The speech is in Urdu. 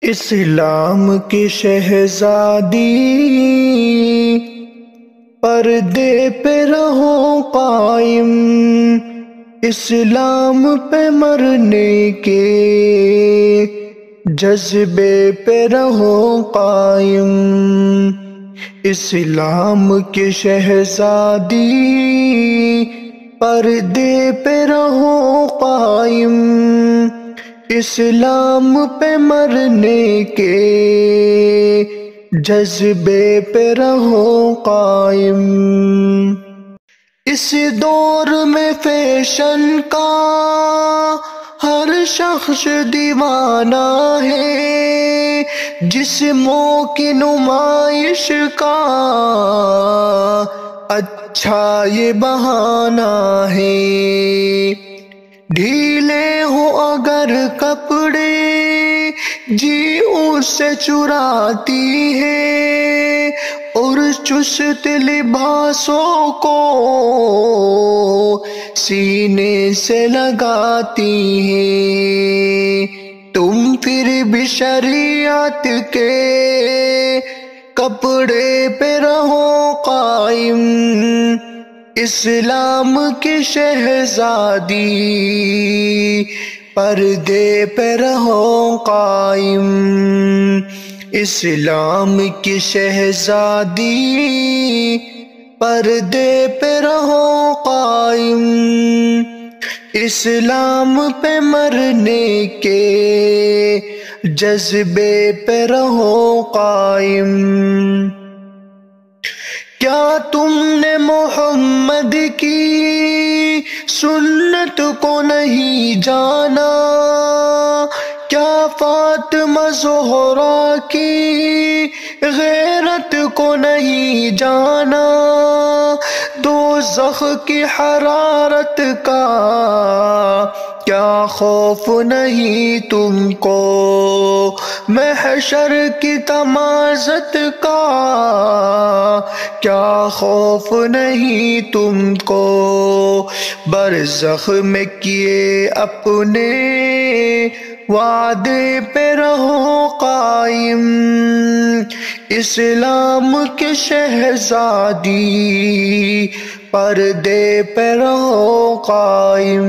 اسلام کی شہزادی، پردے پہ رہو قائم، اسلام پہ مرنے کے جذبے پہ رہو قائم۔ اسلام کی شہزادی، پردے پہ رہو قائم، اسلام پہ مرنے کے جذبے پہ رہو قائم۔ اس دور میں فیشن کا ہر شخص دیوانہ ہے، جسموں کی نمائش کا اچھا یہ بہانہ ہے۔ ڈھیلے ہو اگر کپڑے جی اس سے چراتی ہے، اور چست لباسوں کو سینے سے لگاتی ہے۔ تم پھر بھی شریعت کے کپڑے پہ رہو قائم، اسلام کی شہزادی، پردے پہ رہو قائم۔ اسلام کی شہزادی، پردے پہ رہو قائم، اسلام پہ مرنے کے جذبے پہ رہو قائم۔ کیا تم نے محمد کی سنت کو نہیں جانا؟ کیا فاطمہ زہرا کی غیرت کو نہیں جانا؟ دوزخ کی حرارت کا کیا خوف نہیں تم کو؟ محشر کی تمازت کا کیا خوف نہیں تم کو؟ برزخ میں کیے اپنے وعدے پہ رہو قائم، اسلام کی شہزادی، پردے پہ رہو قائم۔